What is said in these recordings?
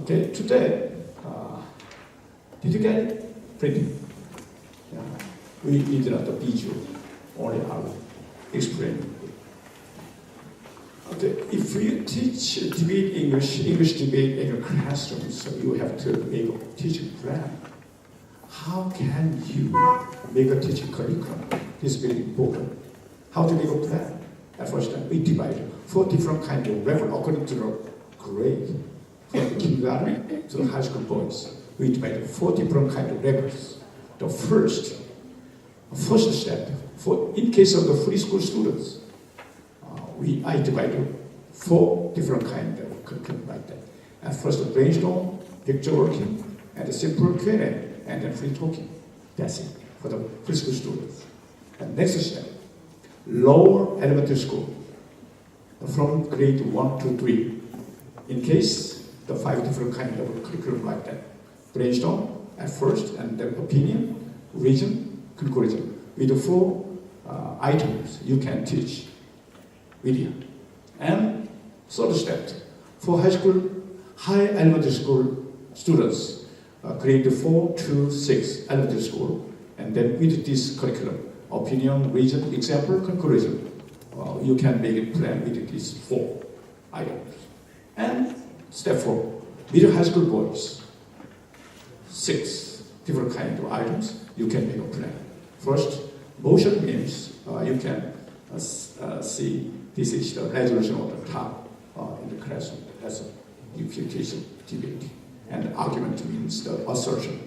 Okay, today, did you get it? Printing. Yeah. We did not the visual, only I will explain. Okay, if you teach debate English debate in your classroom, so you have to make a teaching plan. How can you make a teaching curriculum? This is very important. How to make a plan? At first, we divide 4 different kinds of level according to the grade. From the kindergarten to the high school boys, we divide 4 different kinds of levels. The first step, in case of the free school students, I divided 4 different kinds of curriculum like that. At first, the brainstorm, picture working, and the simple Q&A, and then free talking. That's it for the free school students. And next step, lower elementary school, from grade 1 to 3. In case, the 5 different kinds of curriculum like that. Brainstorm at first, and then opinion, reason, conclusion. With the 4 items you can teach video. And third step, for high elementary school students, grade 4 to 6 elementary school, and then with this curriculum, opinion, reason, example, conclusion, you can make a plan with these 4 items. And step 4, middle high school boys, 6 different kinds of items, you can make a plan. First, motion means you can see this is the resolution on the top in the classroom. That's a imputation debate. And argument means the assertion,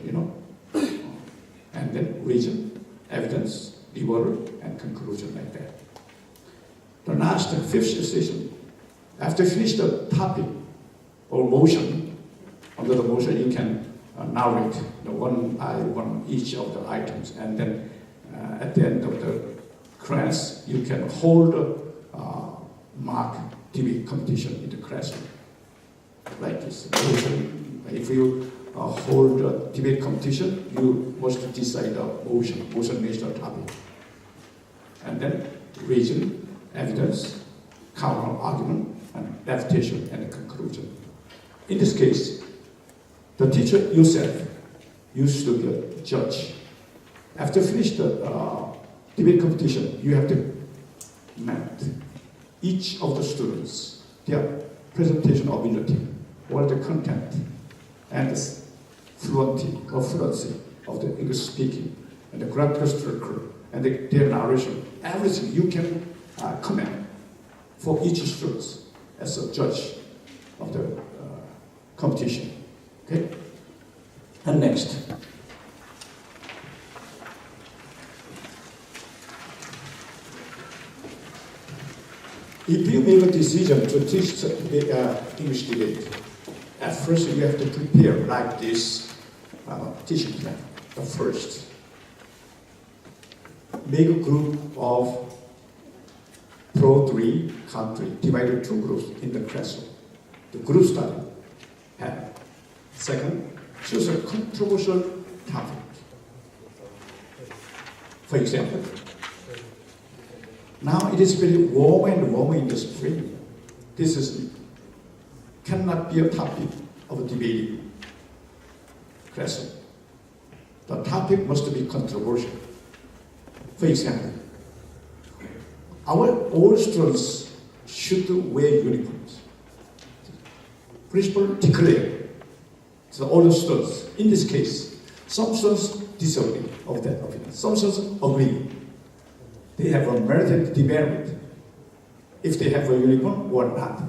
And then reason, evidence, rebuttal, and conclusion like that. The last, 5th station, after you finish the topic or motion, under the motion you can narrate one by one each of the items, and then at the end of the class you can hold mock debate competition in the classroom like this. If you hold a debate competition, you must decide the motion. Motion means the topic, and then reason, evidence, counter argument, and refutation, and conclusion. In this case, the teacher yourself used to be a judge. After finish the debate competition, you have to map each of the students, their presentation ability, what the content, and the fluency of the English speaking, and the grammatical structure, and their narration. Everything you can comment for each student as a judge of the competition. Okay? And next. If you make a decision to teach English debate, at first you have to prepare like this teaching plan. The first, make a group of pro 3 country, divided 2 groups in the classroom. The group study. And second, choose a controversial topic. For example, now it is very warm and warm in the spring. This cannot be a topic of a debating classroom. The topic must be controversial. For example, all students should wear uniforms. Principal declare to all the students. In this case, some students disagree of that opinion. Some students agree. They have a merit and demerit if they have a uniform or not.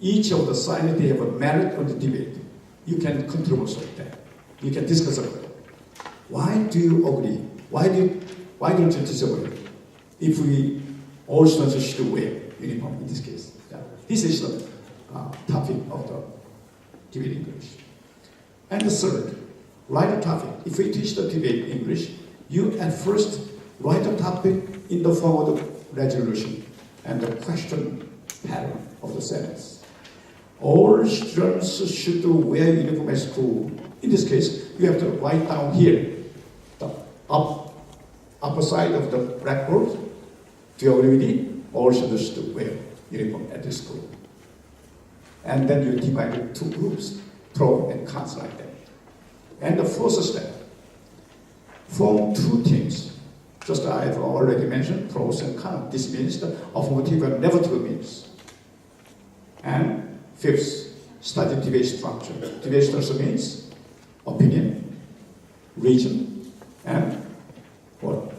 Each of the sides, they have a merit on the debate. You can contribute on that. You can discuss about it. Why do you agree? Why don't you disagree? If all students should wear uniform in this case. Yeah. This is the topic of the debate English. And the third, write a topic. If we teach the debate English, you at first write a topic in the form of the resolution and the question pattern of the sentence. All students should wear uniform at school. In this case, you have to write down here, the upper side of the blackboard. Do you agree with me? All students should wear uniform at the school. And then you divide it 2 groups. pro and cons like that. And the first step, form two teams. Just I've already mentioned pros and cons. This means the affirmative and negative means. And fifth, study debate structure. Debate structure means opinion, reason, and what?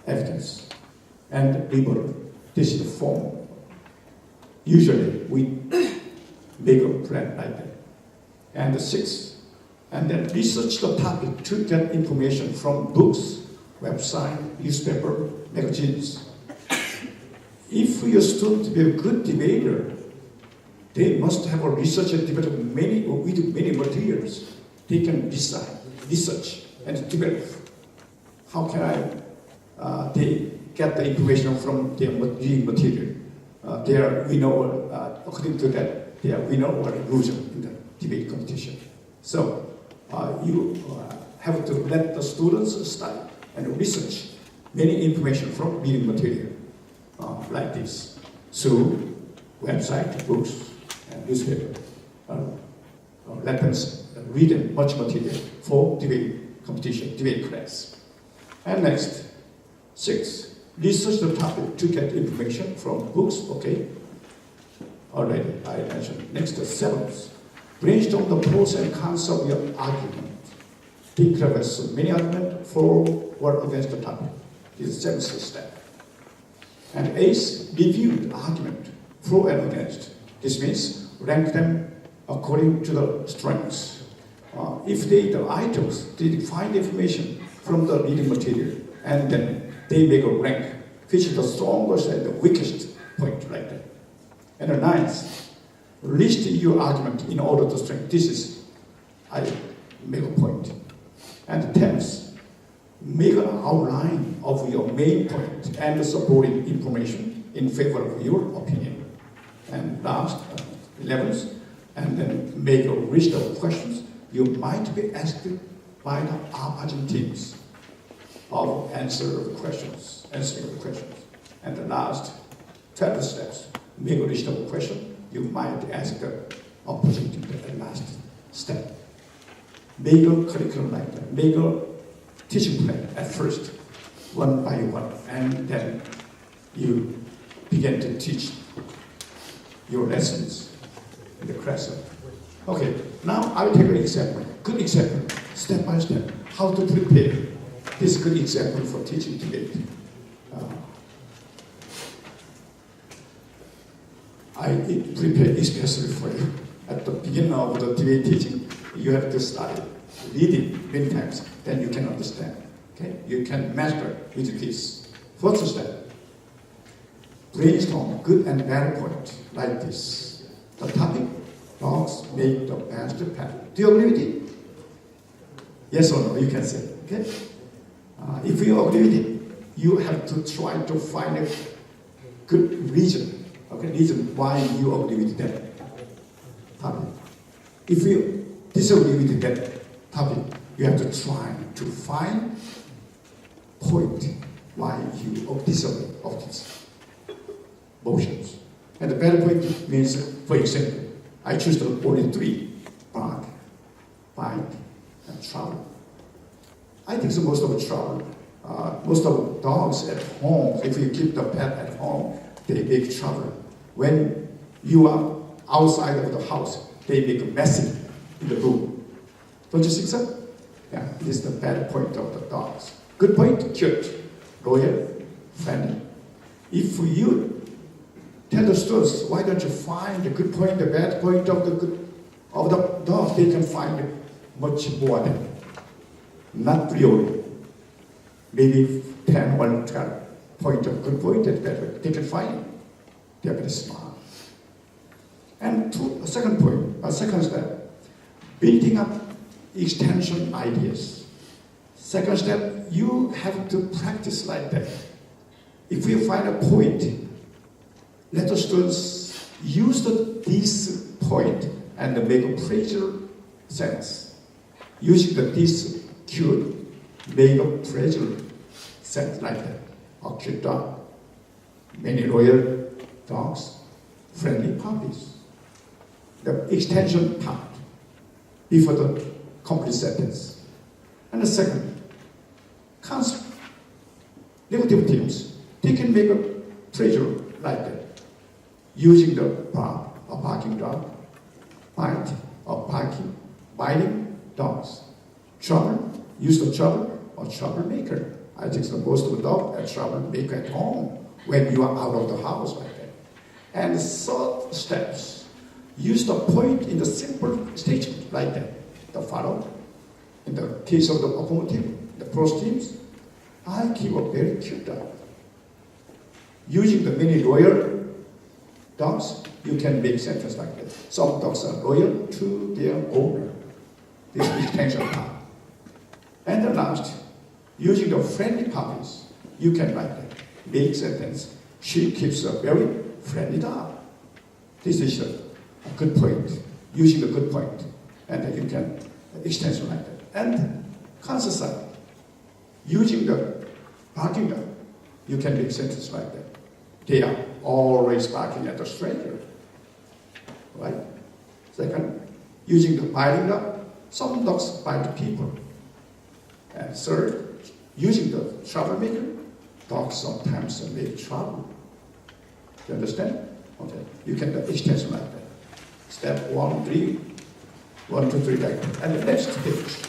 Evidence. And rebuttal. This is the form. Usually we make a plan like that. And the sixth, and then research the topic to get information from books, website, newspaper, magazines. If your student to be a good debater, they must have a research and debate with many materials. They can decide, research, and develop. How can they get the information from their reading material? They are winner, according to that, they are winner or loser in the debate competition. So you have to let the students study and research many information from reading material like this through website, books, and newspaper. Let them read much material for debate competition, debate class. And next, six, research the topic to get information from books, okay? Already I mentioned. Next, seventh, brainstorm the pros and cons of your argument. Think of as many arguments for or against the topic. This is the seventh step. And eighth, review the argument, pro and against. This means rank them according to the strengths. If the items, they find information from the reading material, and then they make a rank, which is the strongest and the weakest point like that. And the ninth, list your argument in order to strength. This is, I make a point. And the tenth, make an outline of your main point and the supporting information in favor of your opinion. And last, 11th, and then make a list of questions you might be asked by the opposing teams of answering the questions. And the last 12 steps, make a list of questions you might ask the opposing team. The last step, make a curriculum like that, make a teaching plan at first, one by one, and then you begin to teach your lessons in the classroom. Okay, now I'll take an example, good example, step by step, how to prepare this good example for teaching debate. I prepare especially for you. At the beginning of the debate teaching, you have to study, read it many times, then you can understand. Okay, you can master with this. First step, brainstorm good and bad point like this. The topic, dogs make the best pet. Do you agree with it? Yes or no, you can say. Okay. If you agree with it, you have to try to find a good reason. Okay, reason why you agree with that topic. If you disagree with that topic, you have to try to find point why you disagree of these motions. And the better point means, for example, I choose the only three: bark, bite, and travel. I think so most of the travel, most of the dogs at home, if you keep the pet at home, they make trouble. When you are outside of the house, they make a mess in the room. Don't you think so? Yeah, this is the bad point of the dogs. Good point, cute, loyal, friendly. If you tell the students, why don't you find the good point, the bad point of the dogs, they can find much more than not really. Maybe 10 or 12 point of good point and bad point. They can find it. They are very smart. And second step, building up extension ideas. Second step, you have to practice like that. If you find a point, let the students use this point and make a pressure sense. Using this cute, make a pressure sense like that. A cute dog, many loyal dogs, friendly puppies. the extension part before the complete sentence. And the second, concept. Negative teams, they can make a treasure like that, using the verb, a barking dog, bite, or barking, biting dogs. Trouble, use the trouble, or troublemaker. I think the most of the dog are troublemaker at home when you are out of the house like that. And the third steps, use the point in the simple statement like that. The follow, in the case of the affirmative, the pros teams, I keep a very cute dog. Using the many loyal dogs, you can make sentence like that. Some dogs are loyal to their owner. This is extension part. And the last, using the friendly puppies, you can write that. Make sentence. She keeps a very friendly dog. This is a good point. Using a good point, and then you can extension like that. And consistent. Using the barking dog, you can make sentence like that. They are always barking at the stranger. Right? Second, using the biting dog, some dogs bite people. And third, using the troublemaker, dogs sometimes make trouble. You understand? Okay. You can do extension like that. Step 1, 3, 1, 2, 3 like that. And the next page.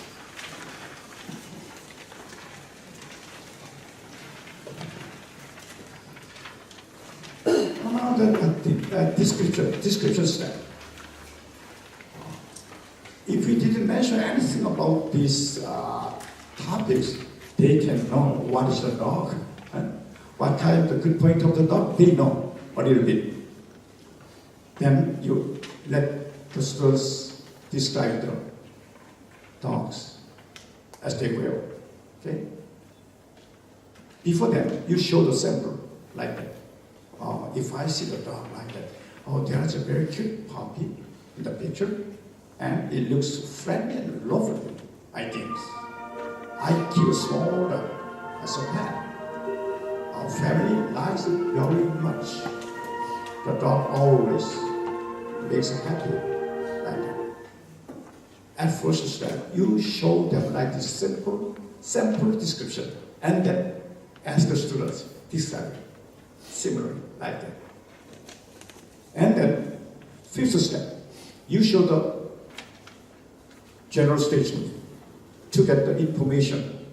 Now the description step. If we didn't mention anything about these topics, they can know what is the dog, what kind of the good point of the dog, they know a little bit. Then you let the students describe the dogs as they will. Okay? Before that, you show the sample like that. If I see the dog like that, there's a very cute puppy in the picture, and it looks friendly and lovely, I think. I keep a small dog as a pet. Our family likes it very much. The dog always makes us happy like that. At first step, you show them like this simple description, and then ask the students describe similarly like that. And then fifth step, you show the general statement to get the information.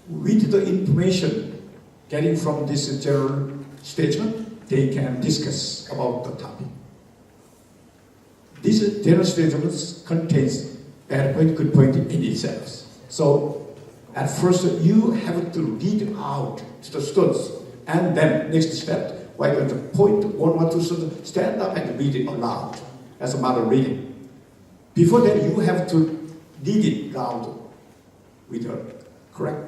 With the information getting from this general statement, they can discuss about the topic. This general statement contains bad point, good point in itself. So at first you have to read out to the students, and then next step, why don't you point one or two students stand up and read it aloud as a matter of reading. Before that, you have to read it loud with a correct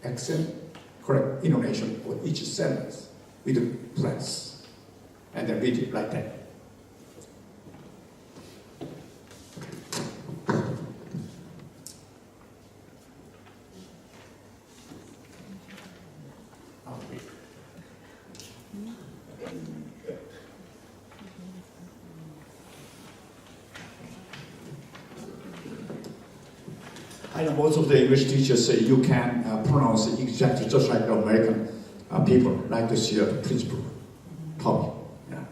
accent, correct intonation for each sentence with a breath, and then read it like that. I know most of the English teachers say you can pronounce it exactly just like the American people like to see the principal copy. Yeah.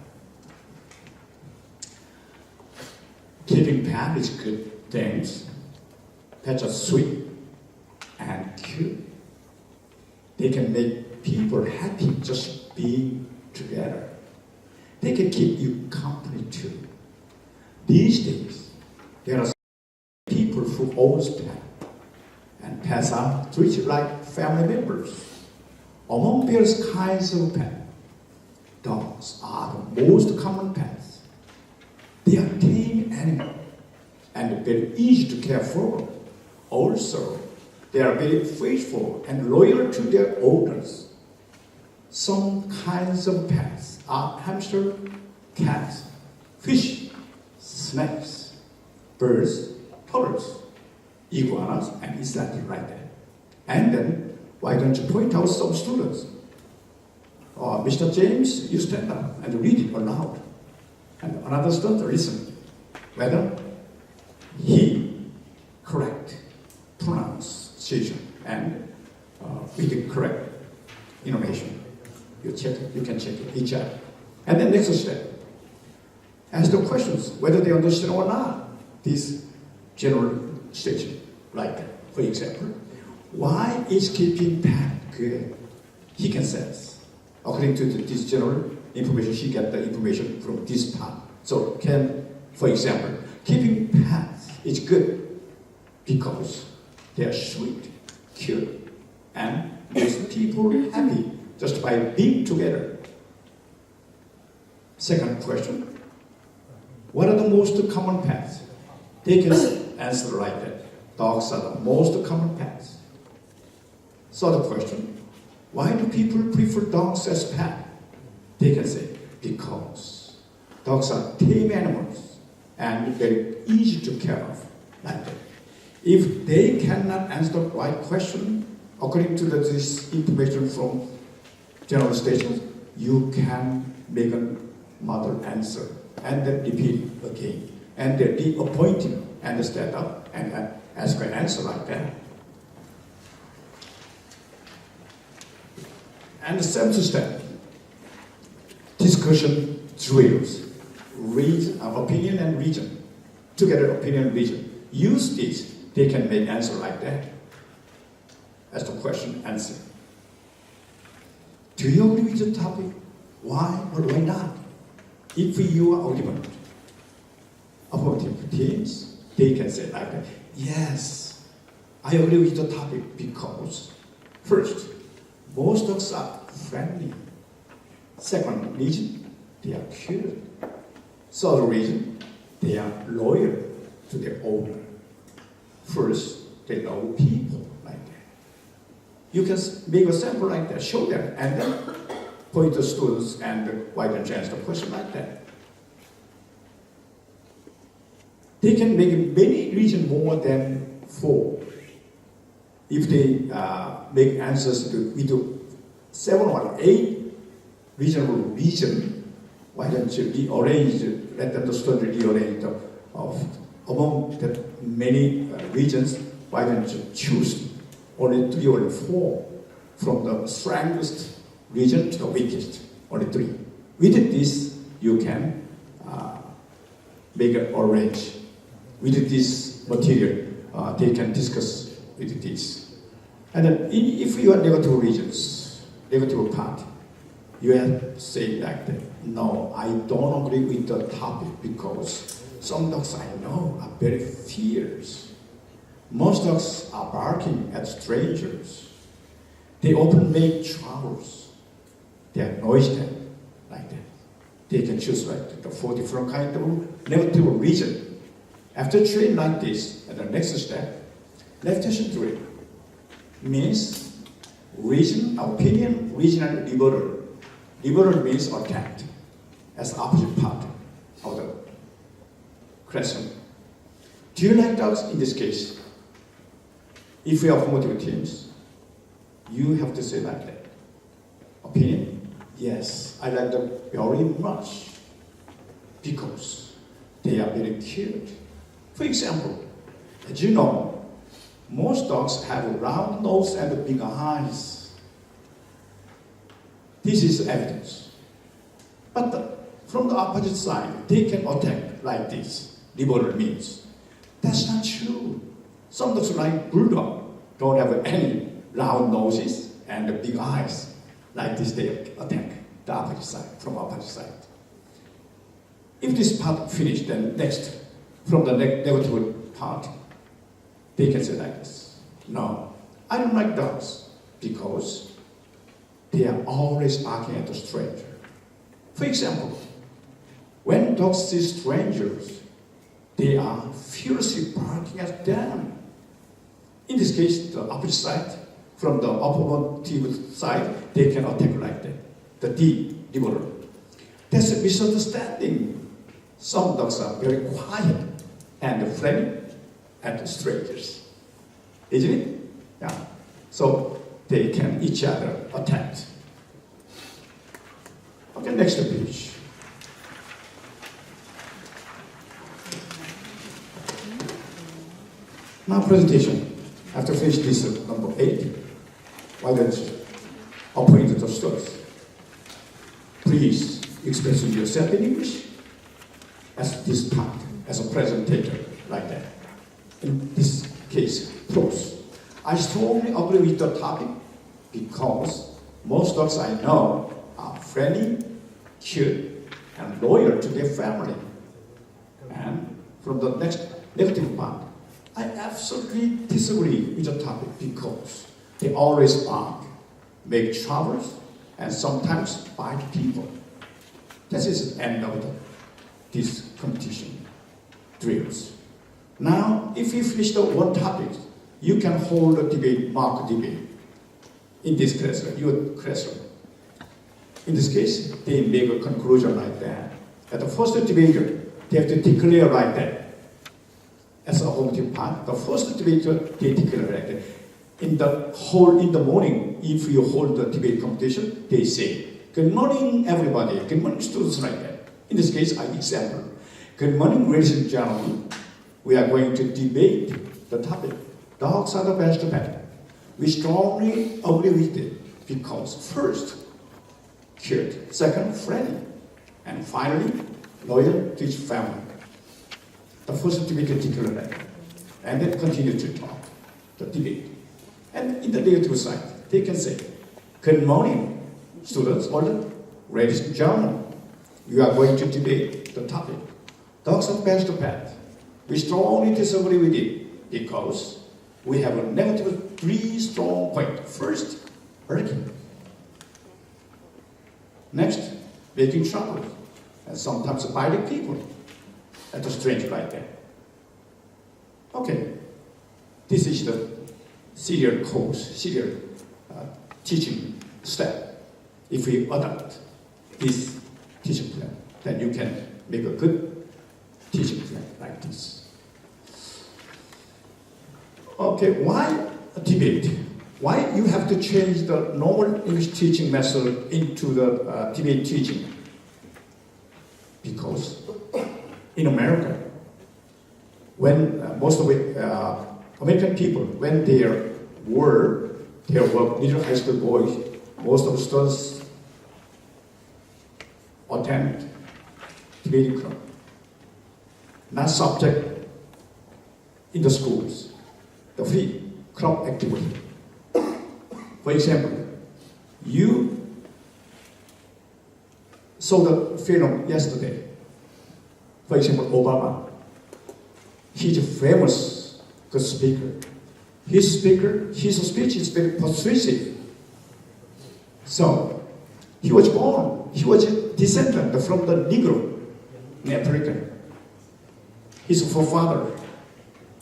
Keeping pet is good things. Pets are sweet and cute. They can make people happy just being together. They can keep you company too. These days, there are people who owns pets. And pets are treated like family members. Among various kinds of pets, dogs are the most common pets. They are tame animals and very easy to care for. Also, they are very faithful and loyal to their owners. Some kinds of pets are hamster, cats, fish, snakes, birds, turtles, iguanas, and exactly like that. And then, why don't you point out some students? Mr. James, you stand up and read it aloud. And another student listen whether he correct pronunciation and with the correct intonation. You can check it, each other. And then next step, ask the questions whether they understand or not this general statement. Like, for example, why is keeping pen good? He can sense. According to this general information, she get the information from this part. So for example, keeping pets is good because they are sweet, cute, and makes people happy just by being together. Second question, what are the most common pets? They can answer like that. Dogs are the most common pets. Third question, why do people prefer dogs as pets? They can say, because dogs are tame animals and very easy to care of, like that. If they cannot answer the right question according to this information from general statements, you can make another answer and then repeat it again. And then reappoint him and stand up and ask an answer like that. And the seventh step, discussion drills. Opinion and reason. Together, opinion and reason. Use this, they can make answer like that. As the question answer. Do you agree with the topic? Why or why not? If you are argument, affirmative teams, they can say like that. Yes, I agree with the topic because first, most dogs are friendly. Second reason, they are cute. Third reason, they are loyal to their owner. First, they love people like that. You can make a sample like that, show them, and then point the students and widen chance the question like that. They can make many reasons more than 4. If they make answers with 7 or 8 reasonable reason, why don't you rearrange, let them the student rearrange among the many reasons, why don't you choose only 3 or 4 from the strongest reason to the weakest, only 3. With this, you can make an arrange. With this material, they can discuss with this. And then if you have negative reasons, negative part, you have to say like that, no, I don't agree with the topic because some dogs I know are very fierce. Most dogs are barking at strangers. They often make troubles. They are noisy like that. They can choose like the 4 different kind of negative reason. After training like this, at the next step, leftation drill means reason, opinion, reason, and liberal. Liberal means attacked as opposite part of the question. Do you like dogs in this case? If we are formative teams, you have to say like that. Opinion? Yes, I like them very much because they are very cute. For example, as you know, most dogs have a round nose and big eyes. This is evidence. But from the opposite side, they can attack like this. Liberal means. That's not true. Some dogs like bulldog don't have any round noses and big eyes. Like this, they attack the opposite side, from opposite side. If this part finished, then next, from the negative part, they can say like this. No, I don't like dogs because they are always barking at the stranger. For example, when dogs see strangers, they are fiercely barking at them. In this case, the opposite side, from the affirmative side, they can attack like that. The D, liberal. That's a misunderstanding. Some dogs are very quiet and friendly at strangers. Isn't it? Yeah. So they can each other attack. Okay, next page. Now presentation. After finish this number 8, why don't you appoint the students? Please express yourself in English as this part, as a presentator, like that. In this case, prose. I strongly agree with the topic because most dogs I know are friendly, cute, and loyal to their family. And from the next negative part, I absolutely disagree with the topic because they always bark, make troubles, and sometimes bite people. That is the end of this competition drills. Now, if you finish the one topic, you can hold a debate, mark debate in this classroom, your classroom. In this case, they make a conclusion like that. At the first debater, they have to declare like that. As a formative part, the first debater, they declare like that. In the morning, if you hold the debate competition, they say, "Good morning, everybody. Good morning, students," like that. In this case, I example. Good morning, ladies and gentlemen. We are going to debate the topic. Dogs are the best pet. We strongly agree with it because first, cute, second, friendly, and finally, loyal to its family. The first debater declared that, and then continue to talk, the debate. And in the negative side, they can say, "Good morning, students, or ladies and gentlemen. We are going to debate the topic. Dogs are best pet. We strongly disagree with it because we have a negative 3 strong points. First, barking. Next, making trouble, and sometimes biting people. That's a strange like that. Okay, this is the serial course, serial teaching step. If we adopt this teaching plan, then you can make a good teaching plan like this. Okay, why a debate? Why you have to change the normal English teaching method into the debate teaching? Because in America, when most of the American people, when they were middle high school boys, most of the students attend debating club, not subject in the schools, the free club activity. For example, you saw the film yesterday. For example, Obama. He's a famous good speaker. His speech is very persuasive. So, he was a descendant from the Negro in Africa. His forefather,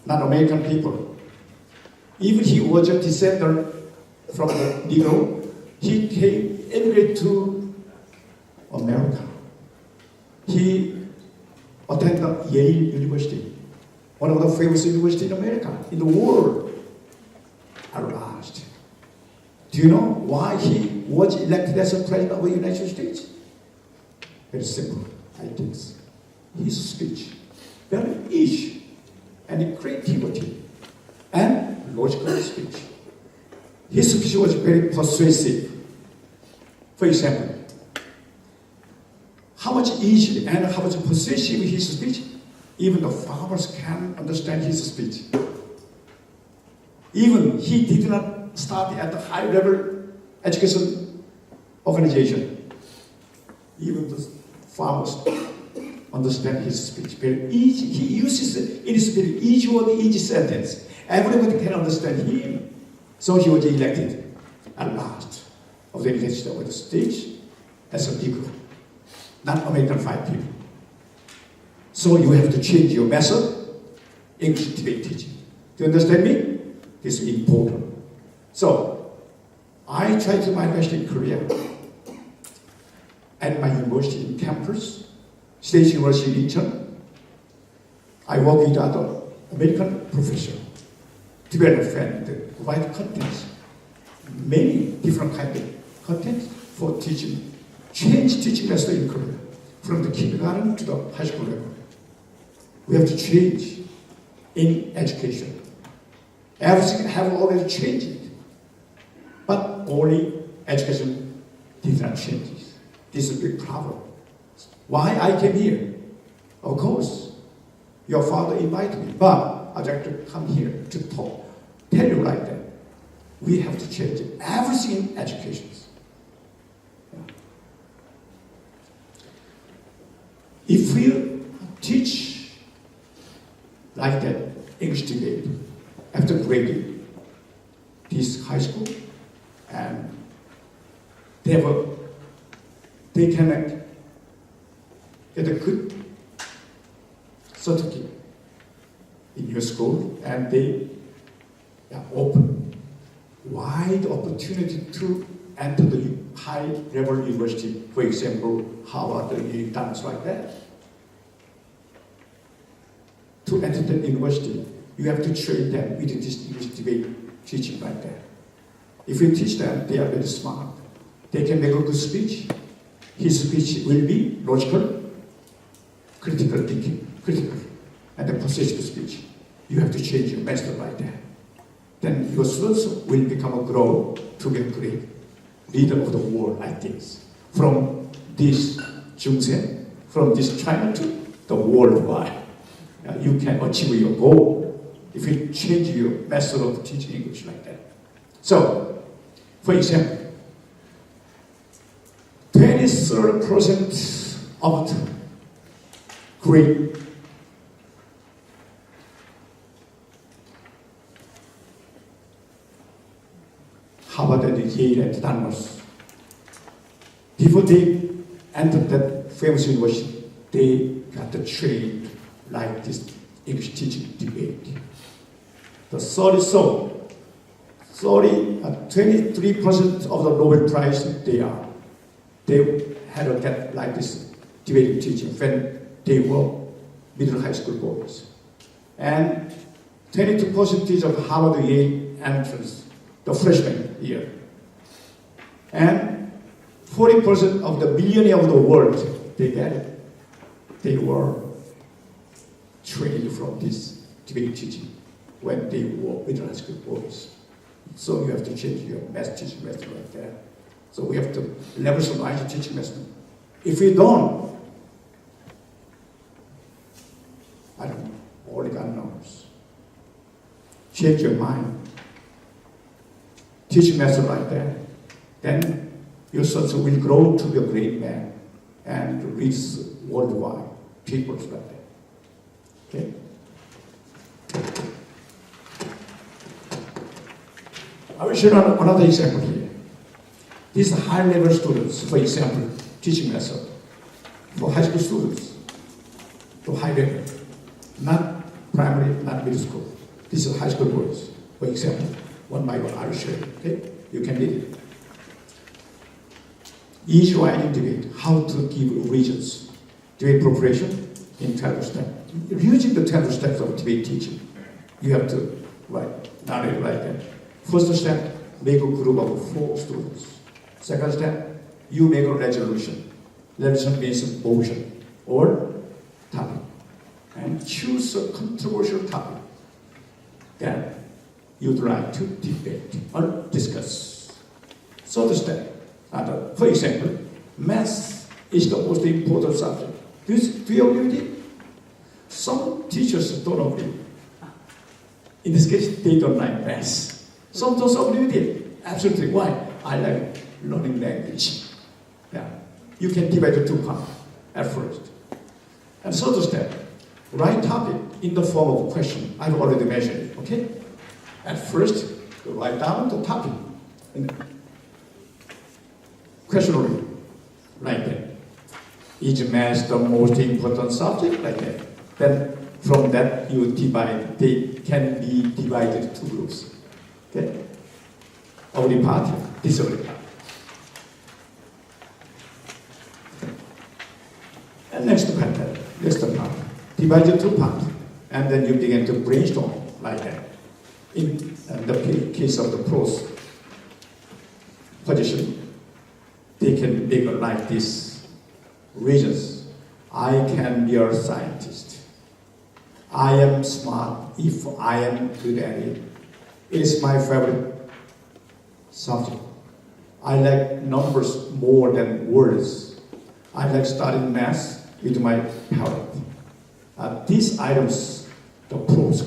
not American people. Even he was a descendant from the Negro, he immigrated to America. He attended Yale University, one of the famous universities in America, in the world, at last. Do you know why he was elected as a president of the United States? Very simple, I think. His speech, very easy, and creativity, and logical speech. His speech was very persuasive. For example, how much easy and how much persuasive his speech, even the farmers can understand his speech. Even he did not study at the high level education organization. Even the farmers understand his speech very easy. He uses it in his very easy word, easy sentence. Everybody can understand him. So he was elected at last of the United States as a Negro, not American white people. So you have to change your method, English debate teaching. Do you understand me? This is important. So I tried my best in Korea. At my university in campus, State University in Incheon, I work with other American professors. Develop and provide content, many different kinds of content for teaching, change teaching method in Korea, from the kindergarten to the high school level. We have to change in education. Everything have already changed. But only education did not change it. This is a big problem. Why I came here? Of course, your father invited me, but I'd like to come here to talk, tell you like that. We have to change everything in education. If we teach like that English debate after grading this high school, and they can get a good certificate in your school, and they open wide opportunity to enter the high-level university, for example, Harvard, things like that. To enter the university, you have to train them with this English debate teaching like that. If you teach them, they are very smart. They can make a good speech. His speech will be logical, critical thinking, and a persuasive speech. You have to change your method like that. Then your students will become a grow to be a great leader of the world like this. From this Jungsen, from this China to the worldwide. You can achieve your goal if you change your method of teaching English like that. So, for example, 23% of the grade Harvard and Yale and Stanford. Before they entered that famous university, they got trained like this English teaching debate. The 23% of the Nobel Prize they had to get like this debate teaching when they were middle high school boys. And 22% of Harvard Yale entrance, the freshman year. And 40% of the millionaire of the world, they get it. They were trained from this debate teaching when they were middle high school boys. So you have to change your teaching method like that. So we have to revolutionize the teaching method. If we don't, I don't know, only God knows. Change your mind. Teaching method like that, then your sons will grow to be a great man and reach worldwide people like that. Okay? I will show you another example here. These are high-level students, for example, teaching method for high school students to high level, not primary, not middle school. These are high school boys, for example. One by one, I will show you. Okay? You can read it. Easy writing debate, how to give reasons. Debate preparation in 12 steps. Using the 12 steps of debate teaching, you have to narrate like that. First step, make a group of 4 students. Second step, you make a resolution. Resolution means motion or topic. And choose a controversial topic. Then you'd like to debate or discuss. Third step, for example, math is the most important subject. Do you agree with it? Some teachers don't agree. In this case, they don't like math. Some don't agree with it. Absolutely. Why? I like learning language. Yeah. You can divide the 2 parts at first. And third step, write topic in the form of a question. I've already mentioned it, okay? At first, you write down the topic. Questionnaire, like that. Is math the most important subject? Like that. Then from that, you divide. They can be divided into 2 groups. Okay? Only part, disorderly part. And next part, divide into 2 parts. And then you begin to brainstorm like that. In the case of the prose position, they can make like this reasons. I can be a scientist. I am smart if I am good at it. It is my favorite subject. I like numbers more than words. I like studying math with my parent. These items, the pros,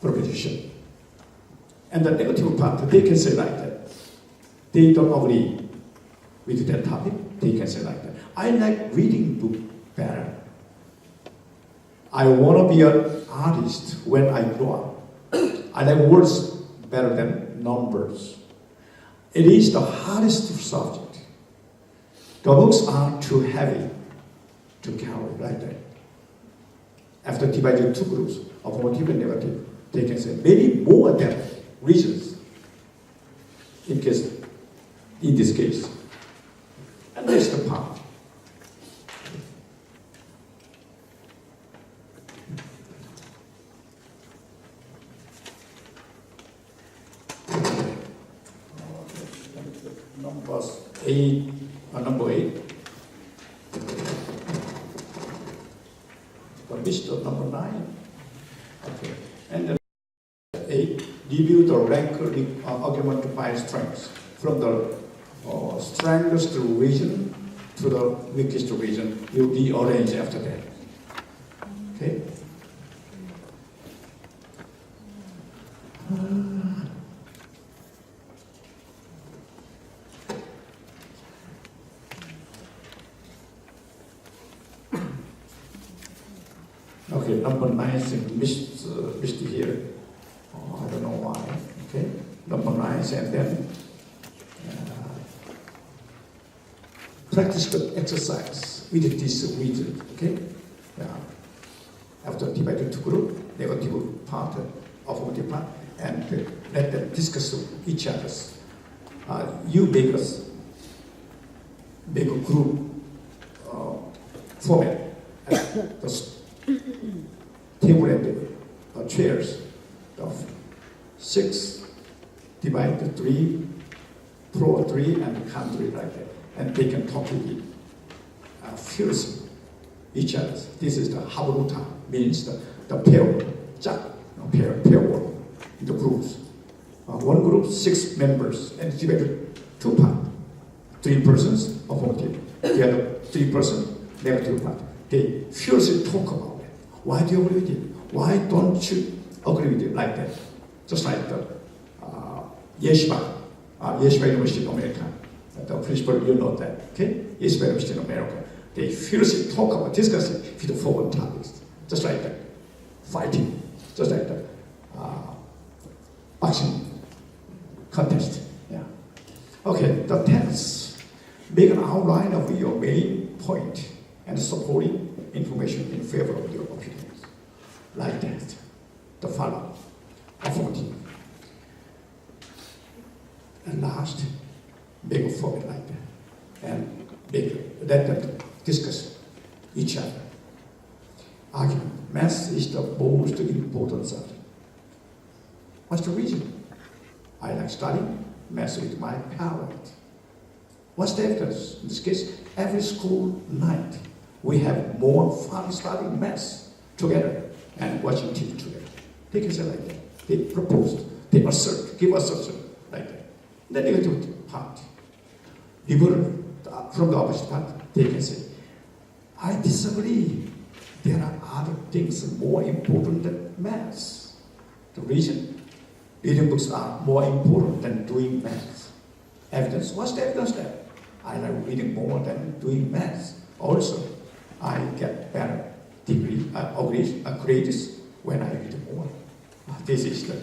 proposition. And the negative part, they can say like that. They don't agree with that topic, they can say like that. I like reading book better. I want to be an artist when I grow up. I like words better than numbers. It is the hardest subject. The books are too heavy to carry like that. After dividing two groups, affirmative and negative, they can say many more than reasons in this case. And that's the part. Number 8. Mr. Number 9. Okay. And then 8. Review the rank argument by strengths. From the strongest region to the weakest region, you rearrange after that. Okay? Okay, number 9 is missed here. I don't know why. Okay, number 9 and then practice the exercise with this widget. Okay, after dividing two groups, negative part, affirmative part, and let them discuss each other. You make a group format. Table and chairs of 6 divide to 3, pro 3 and con 3 like that. And they can talk with fierce each other. This is the habruta, means the pair word in the groups. One group, 6 members, and divided 2 parts. 3 persons affirmative, the other 3 persons negative part. They fiercely talk about it. Why do you agree with it? Why don't you agree with it like that? Just like the Yeshiva University in America. The principal, you know that, okay? Yeshiva University in America. They fiercely talk about discussing with the foreign topics. Just like that. Fighting. Just like the boxing contest. Yeah. Okay, the text. Make an outline of your main point and supporting information in favor of your opinions. Like that. The follow. Affirmative. And last, make a format like that. And let them discuss each other. Argument. Math is the most important subject. What's the reason? I like studying math with my parents. What's the evidence? In this case, every school night, we have more fun studying math together and watching TV together. They can say like that. They proposed, they assert, give assertion like that. The negative part, liberal, from the opposite part, they can say, I disagree. There are other things more important than math. The reason, reading books are more important than doing math. Evidence, what's the evidence there? I like reading more than doing math. Also, I get better degree, grades when I read more. This is the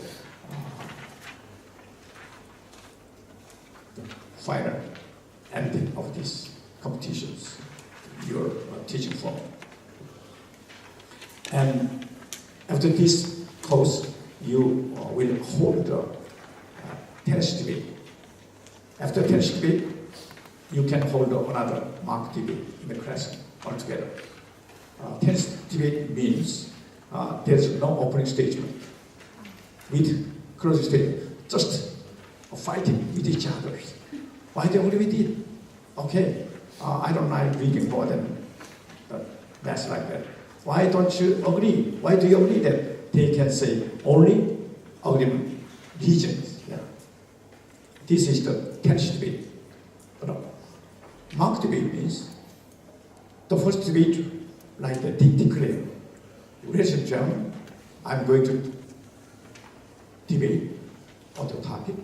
final ending of these competitions, your teaching form. And after this course, you will hold the tennis debate. After tennis debate, you can hold another mock debate in the class altogether. Tennis debate means there's no opening statement with closing statement, just fighting with each other. Why do you agree with it? Okay, I don't like reading more than math like that. Why don't you agree? Why do you agree that they can say only agreement regions. Yeah. This is the tense debate. But mock debate means the first debate, like the declare. Ladies and gentlemen, I'm going to debate on the topic.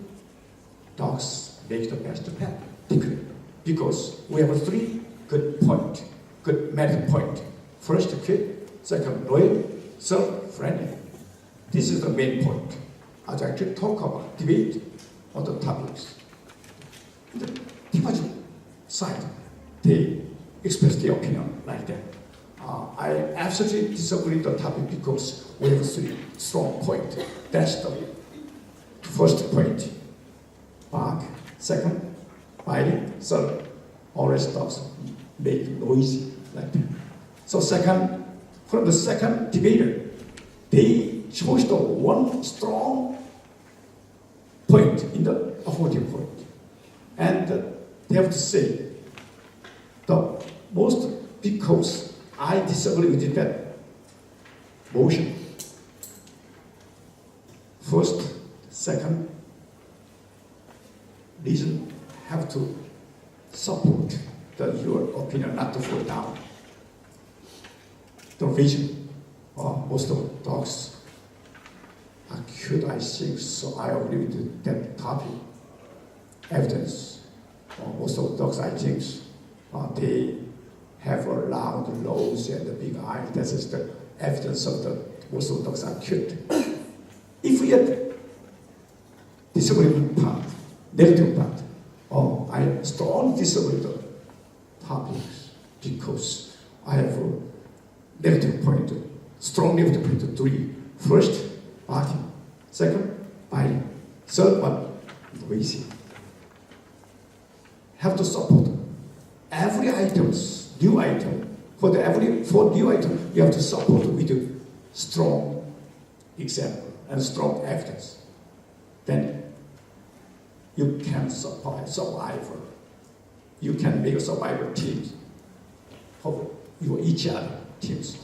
Dogs make the best pet. Declare. Because we have three good points, good method point. First, quick. Second, loyal. Third, friendly. This is the main point. I'd like to talk about debate on the topics. The debate side, they express their opinion like that. I absolutely disagree with the topic because we have three strong points. That's the first point. Bark. Second, biting. Third, always dogs make noisy like that. So second, from the second debater, they chose the one strong point in the affirmative point. And they have to say, the most because I disagree with that motion. First, second, reason have to support your opinion, not to fall down. The reason most of the dogs are cute, I think, so I agree with that topic. Evidence. Most of the dogs, I think, they have a loud nose and a big eye. That is the evidence of the most of the dogs are cute. If we had disagreement part, negative part, I strongly disagree with the topics because I have a negative point, strong negative point 3. First, barking. Second, biting. Third one, noisy. Have to support every items, new item. For new item, you have to support with strong example and strong evidence. Then you can survivor. You can make a survivor team for each other teams.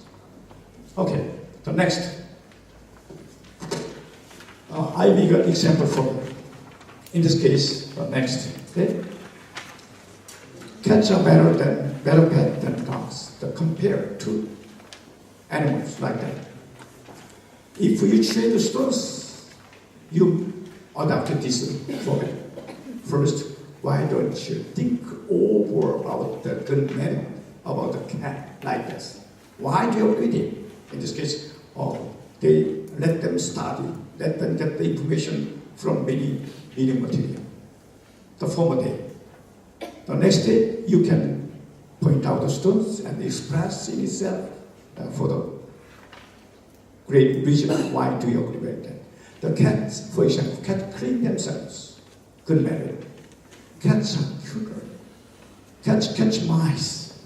Okay, the next. I make an example from, in this case, the next. Okay? Cats are better pet than dogs. Compared to animals like that. If you train the strengths, you adapt this format. First, why don't you think over about the good manual about the cat like this? Why do you agree with it? In this case, they let them study, let them get the information from many reading material. The former day. The next day, you can point out the students and express in itself for the great reason why do you agree with that. The cats, for example, cats clean themselves. Good method. Cats are cuter. Cats catch mice.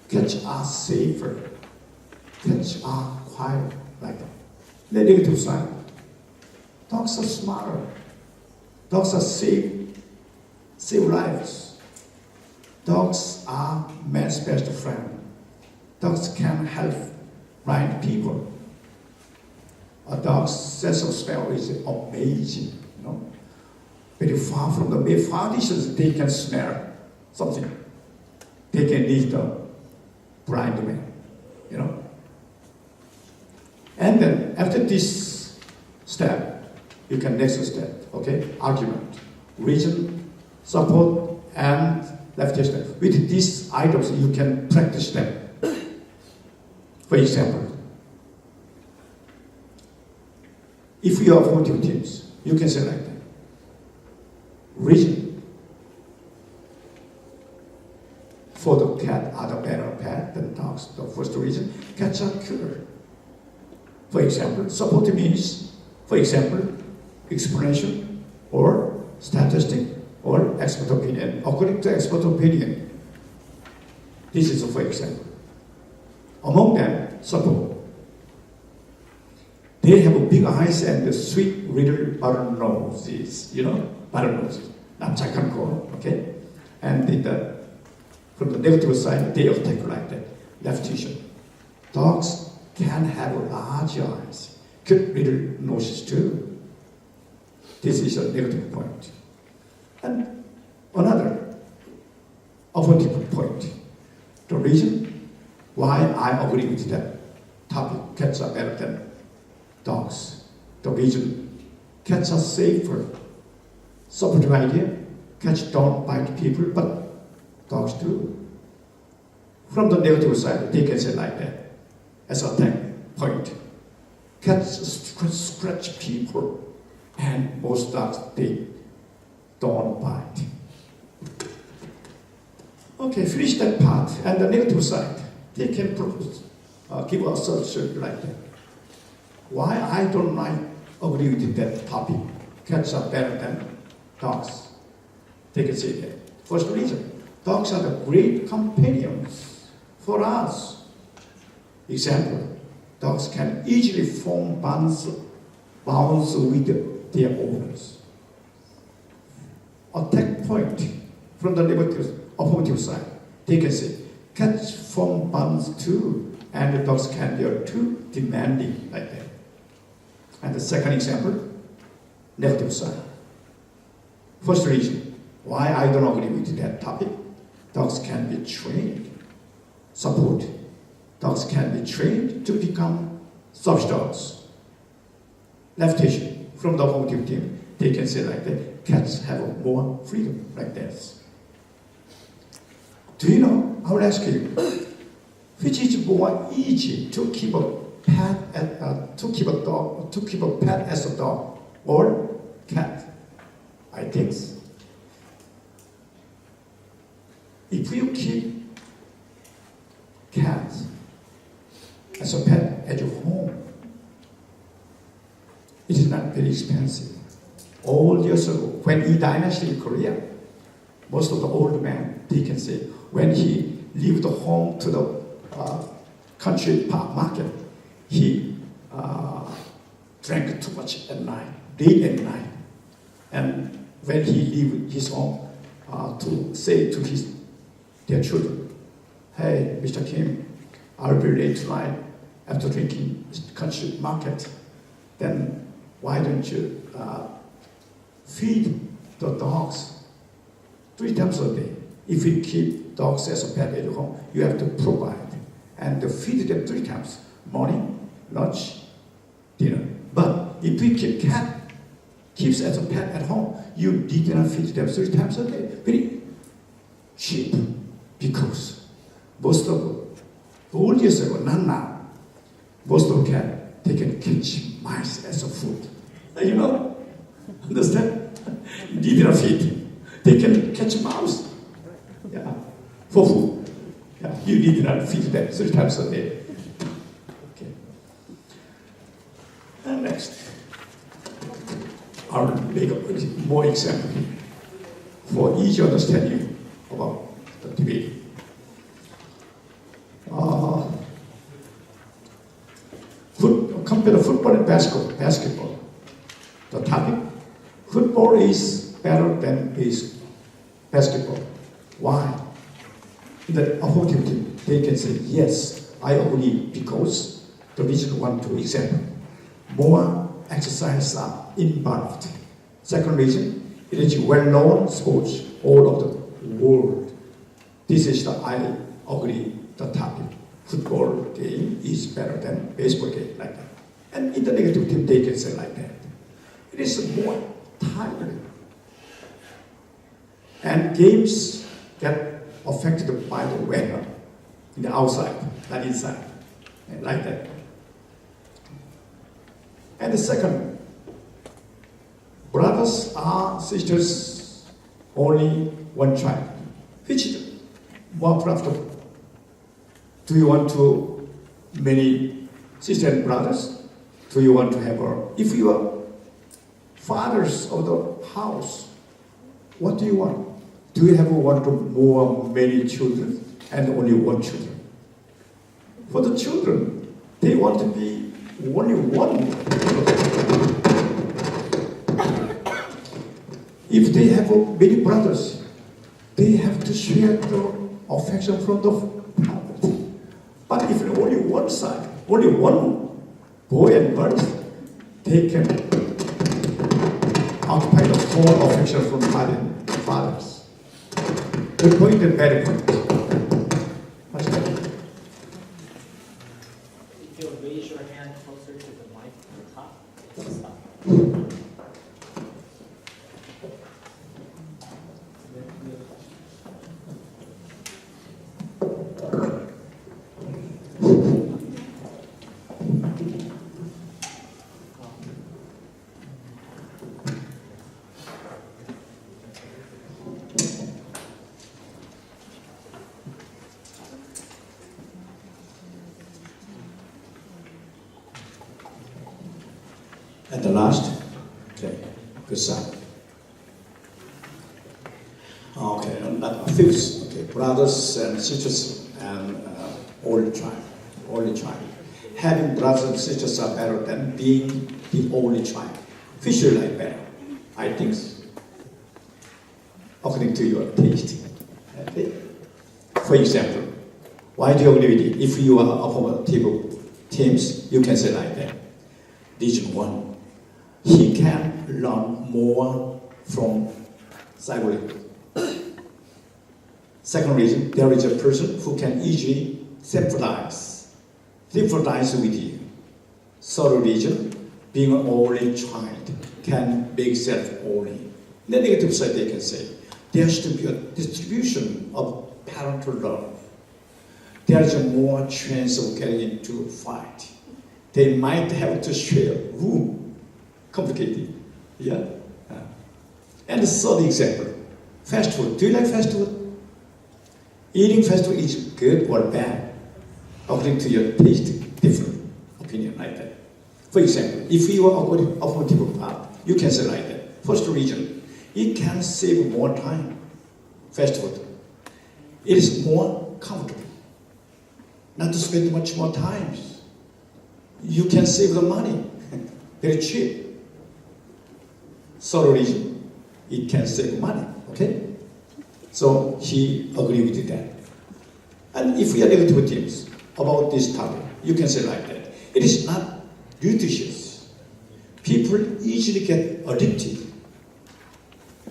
Cats are safer. Cats are quiet like that. The negative side. Dogs are smarter. Dogs are save lives. Dogs are man's best friend. Dogs can help blind people. A dog's sense of smell is amazing, you know. Very far from the mere foundations, they can smell something. They can lead the blind man, you know. And then after this step, you can next step, okay? Argument, reason, support, and left step. With these items, you can practice them. For example, if you have 40 teams, you can say like that. Reason for the cat are the better pet than dogs. The first reason, cats are cuter. For example, support means, for example, explanation or statistic or expert opinion. According to expert opinion, this is for example. Among them, support. They have big eyes and sweet little butter noses, you know, butter noses. 납작한 거, okay? And from the negative side, they attack like that. Leftition. Dogs can have large eyes, cute little noses too. This is a negative point. And another affirmative point. The reason why I agree with that topic, cats are better than dogs. The reason cats are safer. Supportive idea, cats don't bite people, but dogs do. From the negative side, they can say like that, as a attack point. Cats scratch people, and most dogs, they don't bite. Okay, finish that part. And the negative side, they can give a assertion like that. Why I don't agree with that topic? Cats are better than dogs. They can say that. First reason, dogs are the great companions for us. Example, dogs can easily form bonds with their owners. Attack point from the negative, affirmative side. They can say, cats form bonds too, and the dogs can be too demanding like that. And the second example, negative side. First reason why I don't agree with that topic, dogs can be trained. Support. Dogs can be trained to become service dogs. Leftation. From the affirmative team, they can say like that, cats have more freedom like this. Do you know, I will ask you, which is more easy to keep a pet as a dog or cat? I think if you keep cats as a pet at your home, it is not very expensive. All years ago, when he dynasty in Korea, most of the old men, they can say, when he left home to the country park market, he drank too much at night, late at night. And when he left his home to say to their children, hey, Mr. Kim, I'll be late tonight after drinking country market. Then why don't you feed the dogs 3 times a day? If you keep dogs as a pet at home, you have to provide and feed them 3 times, morning, lunch, dinner. But if you keep keeps as a pet at home, you need not feed them 3 times a day. Very cheap, because most of old years ago, not now, most of cats, they can catch mice as a food. You know? Understand? Need not feed. They can catch mouse. Yeah. For food. Yeah. You need not feed them 3 times a day. Okay. And next. I'll make more example for easy understanding about the debate. Compare football and basketball. The topic, football is better than basketball. Why? In the affirmative team, they can say, yes, I agree, because the reason 1, 2 example, more exercises are involved. Second reason, it is well-known sports all over the world. This is the I agree the topic. Football game is better than baseball game, like that. And in the negative team, they can say like that. It is more tiring. And games get affected by the weather in the outside, not inside, and like that. And the second, brothers or sisters, only one child. Which is more profitable? Do you want to many sisters and brothers? Do you want to have if you are fathers of the house, what do you want? Do you want many children and only one children? For the children, they want to be only one. If they have many brothers, they have to share the affection from the family. But if only one side, only one boy and girls, they can more affection from fathers. Good point and bad point. What's that? If you raise your hand closer to the mic at the top, it'll stop. At the last, okay, good sign. Okay, fifth, okay, brothers and sisters and only child. Having brothers and sisters are better than being the only child. Which you like better? I think, according to your taste. Okay? For example, why do you agree with it? If you are affirmative teams, you can say like that. Reason 1. He can learn more from psychology. Second reason, there is a person who can easily sympathize with you. Third reason, being an only child can make self only. The negative side, they can say, there has to be a distribution of parental love. There is a more chance of getting into a fight. They might have to share room. Complicated, yeah? And the third example, fast food. Do you like fast food? Eating fast food is good or bad? According to your taste, different opinion like that. For example, if you are a affirmative part, you can say like that. First reason, it can save more time. Fast food. It is more comfortable. Not to spend much more time. You can save the money. Very cheap. Third reason, it can save money, okay? So he agreed with that. And if we are negative teams about this topic, you can say like that. It is not nutritious. People easily get addicted.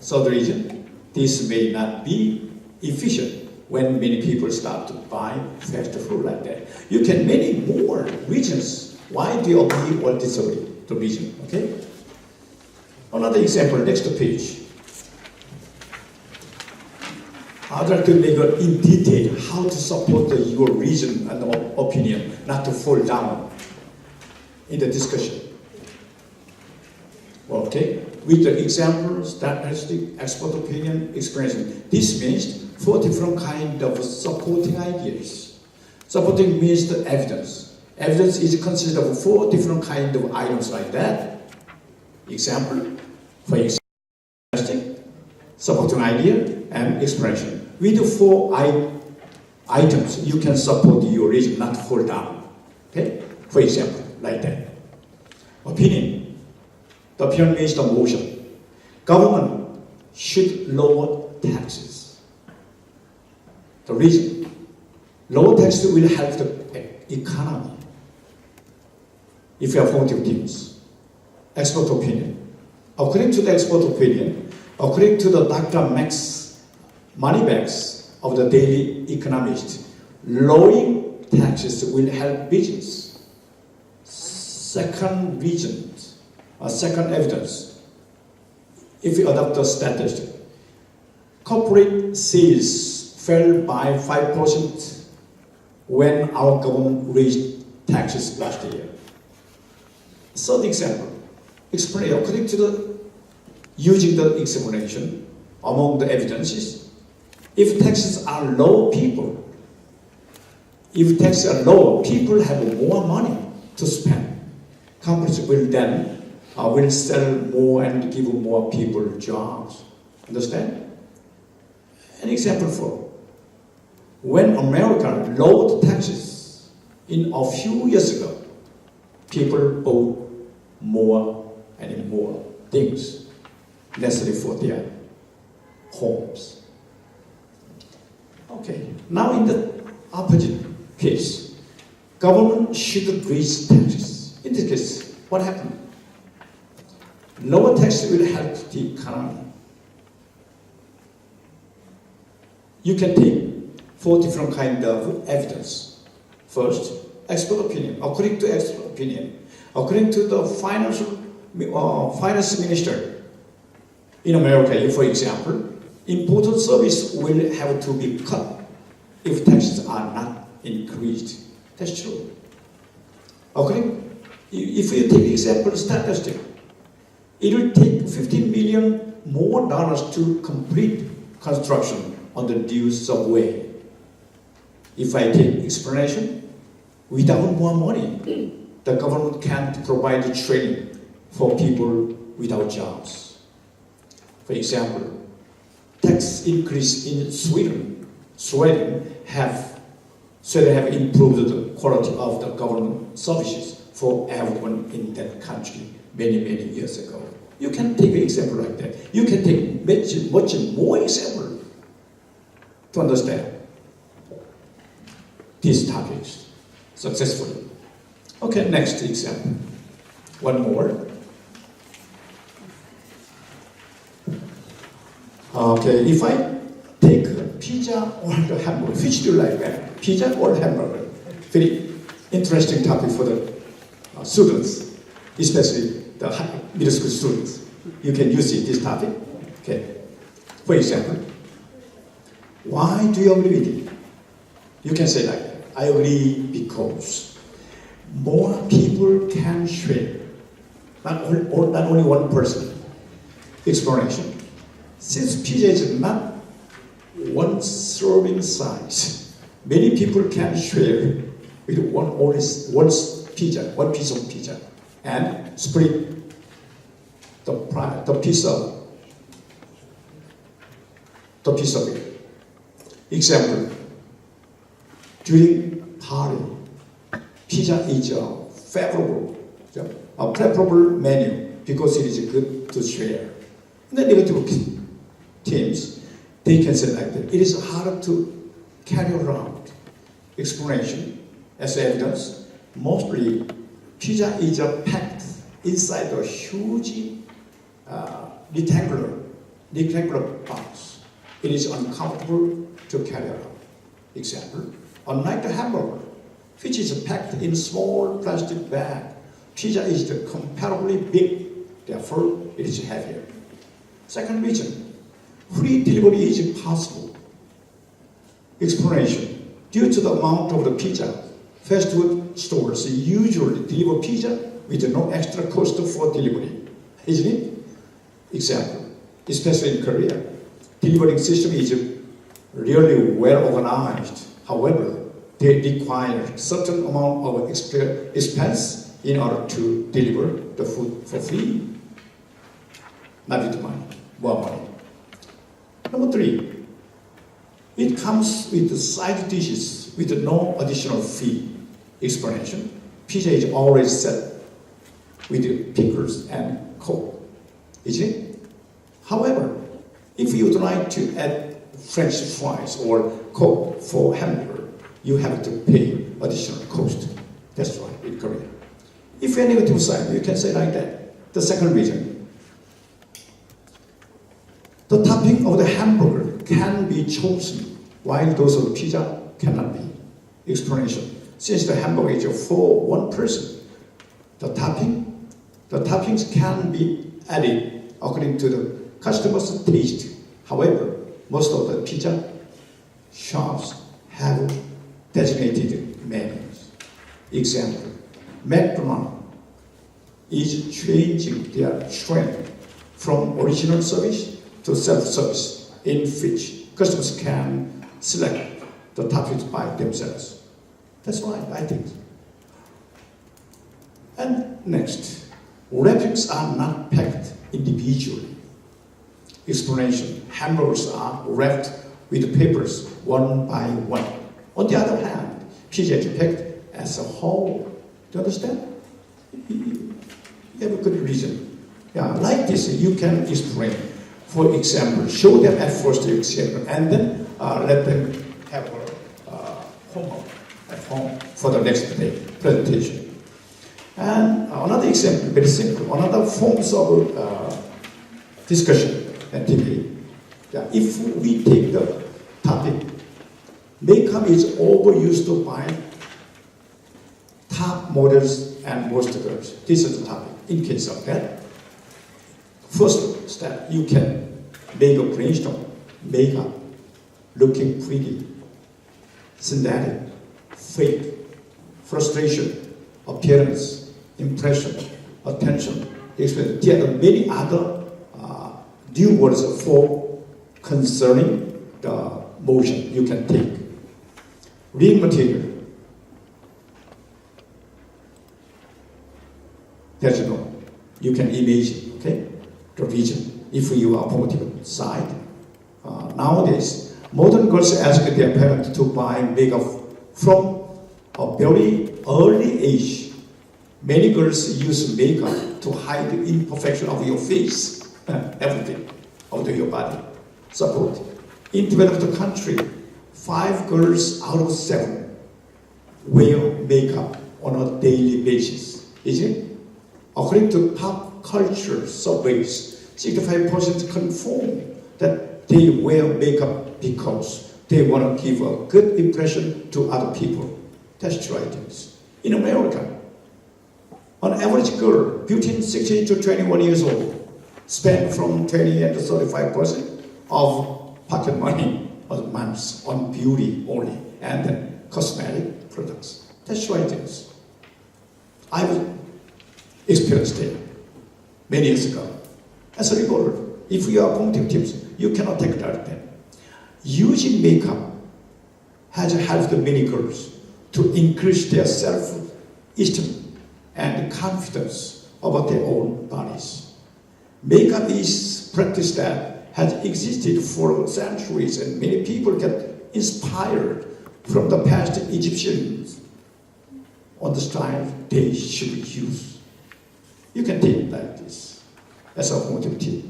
Third reason, this may not be efficient when many people start to buy fast food like that. You can many more reasons why do you agree or disagree, the reason, okay? Another example, next page. I'd like to make it in detail how to support your reason and opinion, not to fall down in the discussion. Okay, with the examples, statistic, expert opinion, explanation. This means 4 different kinds of supporting ideas. Supporting means the evidence. Evidence is consisted of 4 different kinds of items like that. Example, for example, supporting idea and explanation. With the 4 items, you can support your reason, not fall down. Okay? For example, like that. Opinion. The opinion means the motion. Government should lower taxes. The reason. Lower taxes will help the economy. If you have affirmative teams. Expert opinion. According to the expert opinion, according to the Dr. Max Moneybags of the Daily Economist, lowering taxes will help business. Second reason, second evidence, if we adopt the statistic, corporate sales fell by 5% when our government raised taxes last year. Third example, explanation. According to the using the explanation among the evidences, if taxes are low, people have more money to spend. Companies will then will sell more and give more people jobs. Understand? An example 4. When America lowered taxes in a few years ago, people bought more and more things necessary for their homes. Okay, now in the opposite case, government should raise taxes. In this case, what happened? Lower tax will help the economy. You can take 4 different kinds of evidence. First, expert opinion. According to expert opinion, according to the finance minister in America, for example, important service will have to be cut if taxes are not increased. That's true. If you take example statistic, it will take $15 million more to complete construction on the new subway. If I take explanation, without more money, the government can't provide training for people without jobs. For example, tax increase in Sweden have improved the quality of the government services for everyone in that country many years ago. You can take an example like that. You can take much more example to understand these topics successfully. Okay, next example. One more. Okay, if I take pizza or the hamburger, which do you like better? Pizza or hamburger? Very interesting topic for the students, especially the middle school students. You can use this topic. Okay. For example, why do you agree with it? You can say like that. I agree because more people can share, not only one person. Explanation. Since pizza is not one serving size, many people can share with one piece of pizza, and split the piece of it. Example: during party, pizza is a preferable menu because it is good to share. In the negative teams, they can say like that. It is hard to carry around. Explanation as evidence. Mostly, pizza is packed inside a huge rectangular box. It is uncomfortable to carry around. Example: unlike the hamburger, which is packed in small plastic bag, pizza is comparably big. Therefore, it is heavier. Second reason, free delivery is possible. Explanation: due to the amount of the pizza, fast food stores usually deliver pizza with no extra cost for delivery, isn't it? Example: especially in Korea, delivering system is really well organized. However, they require certain amount of expense in order to deliver the food for free. Not with money, more money. Number 3, it comes with side dishes with no additional fee. Explanation: pizza is always set with pickles and Coke, isn't it? However, if you would like to add French fries or Coke for hamburger, you have to pay additional cost. That's right, in Korea. If you're negative side, you can say like that. The second reason, the topping of the hamburger can be chosen, while those of the pizza cannot be. Explanation: since the hamburger is for one person, the toppings can be added according to the customer's taste. However, most of the pizza shops have designated menus. Example: McDonald's is changing their trend from original service to self-service, in which customers can select the toppings by themselves. That's right, I think. And next, wrappings are not packed individually. Explanation: hamburgers are wrapped with papers one by one. On the other hand, pizza is packed as a whole. Do you understand? You have a good reason. Yeah, like this, you can explain. For example, show them at first the example, and then let them have a homework at home for the next day presentation. And another example, very simple, another forms of discussion and debate. Yeah, if we take the topic, makeup is overused by top models and most girls. This is the topic. In case of that, first step, you can make a brainstorm. Makeup, looking pretty, synthetic, fake, frustration, appearance, impression, attention, experience. There are many other new words for concerning the motion you can take. Reading material. There's no. You can imagine, okay, the vision if you are promotive side. Nowadays, modern girls ask their parents to buy makeup from a very early age. Many girls use makeup to hide the imperfection of your face, everything, of your body. Support. In developed country, 5 girls out of 7 wear makeup on a daily basis. Is it? According to pop culture surveys, 65% confirm that they wear makeup because they want to give a good impression to other people. That's true, I think. In America, an average girl between 16 to 21 years old spend from 20 to 35% of pocket money a month on beauty only and then cosmetic products. That's true, I think. I've experienced it many years ago. As a reward, if you are promoting tips, you cannot take that then. Using makeup has helped many girls to increase their self-esteem and confidence about their own bodies. Makeup is practice that has existed for centuries, and many people get inspired from the past Egyptians on the style they should use. You can take it like this as a promotive tip.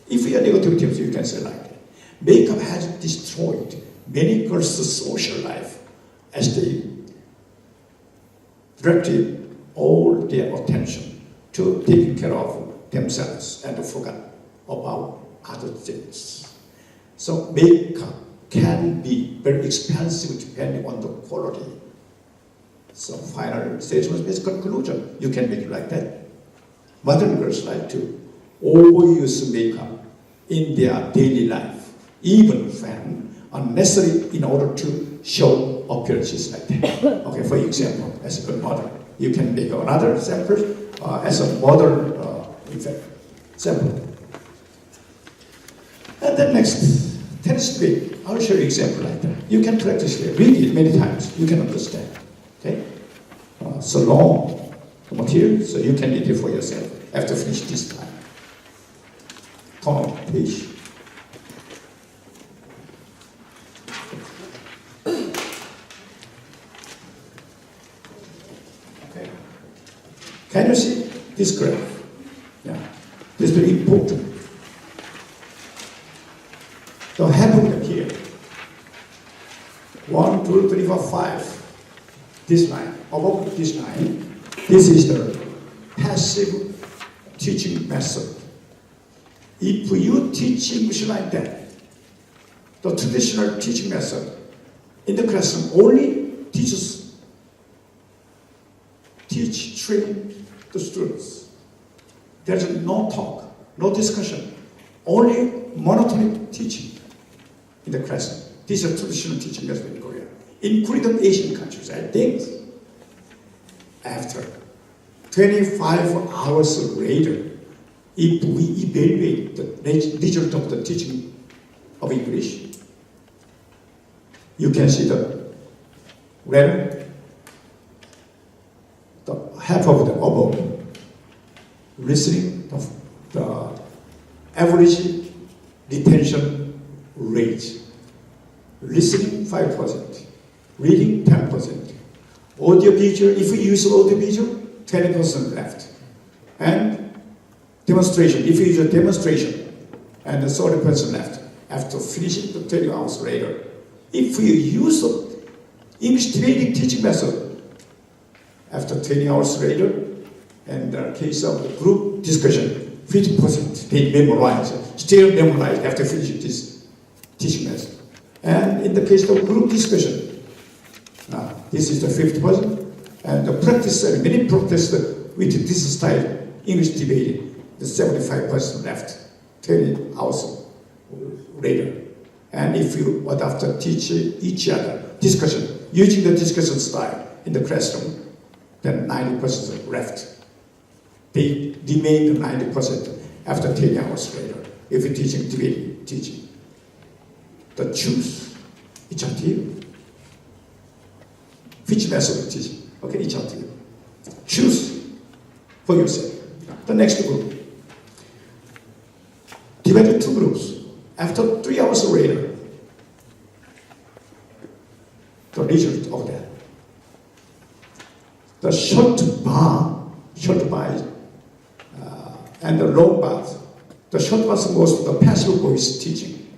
If you are negative tips, you can say like that. Makeup has destroyed many girls' social life as they directed all their attention to taking care of themselves and forgot about other things. So makeup can be very expensive depending on the quality. So final statement is conclusion. You can make it like that. Modern girls like to overuse makeup in their daily life, even when unnecessary in order to show appearances like that. Okay, for example, as a good model, you can make another example as a modern example. And then next, tennis big. I'll show you an example like that. You can practice it, read it many times, you can understand. Okay? So long the material, so you can read it for yourself after finish this time. Turn on page. Okay. Can you see this graph? Yeah. This is very important. So happen here. 1, 2, 3, 4, 5. This line, above this line, this is the passive teaching method. If you teach English like that, the traditional teaching method in the classroom only teachers train the students. There's no talk, no discussion, only monotonic teaching in the classroom. This is a traditional teaching method in Korea, including Asian countries. I think after 25 hours later, if we evaluate the result of the teaching of English, you can see the red, the half of the above, listening, the average retention rate. Listening 5%, reading 10%, audio visual, if we use audio visual, 20% left. And demonstration, if you use a demonstration, and 30% left after finishing the 20 hours later. If you use the English debating teaching method, After 20 hours later, in the case of the group discussion, 50% they memorize, still memorize after finishing this teaching lesson. And in the case of group discussion, this is the 50%, and the practice, many practice with this style, English debating, the 75% left, 20 hours later. And if you adopt to teach each other discussion, using the discussion style in the classroom, then 90% left. They remain the 90% after 10 hours later. If you're teaching debating, teaching. The choose, it's up to you. Which method of teaching? Okay, it's up to you. Choose for yourself. The next group. Divide into 2 groups. After 3 hours later, the result of that. The short bar and the long bar. The short bar is most the passive voice teaching.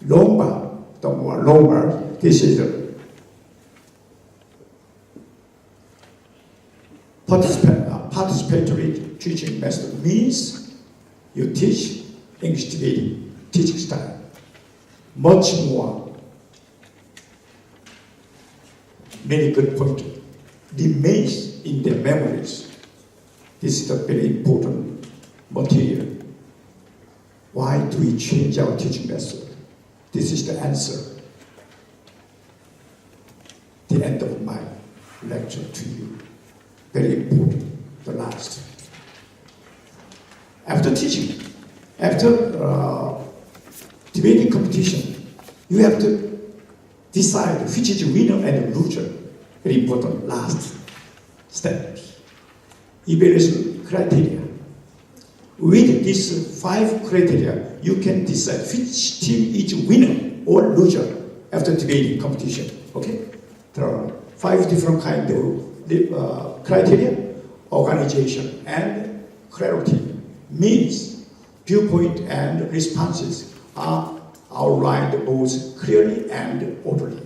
Long bar, the more long bar, this is the participatory teaching method. Means you teach English debating teaching style. Much more, many good points remains in their memories. This is a very important material. Why do we change our teaching method? This is the answer. The end of my lecture to you. Very important, the last. After teaching, after debating competition, you have to decide which is winner and loser. Very important last steps. Evaluation criteria. With these 5 criteria, you can decide which team is winner or loser after debating competition. Okay? There are 5 different kinds of criteria: organization and clarity. Means viewpoint and responses are outlined both clearly and orderly.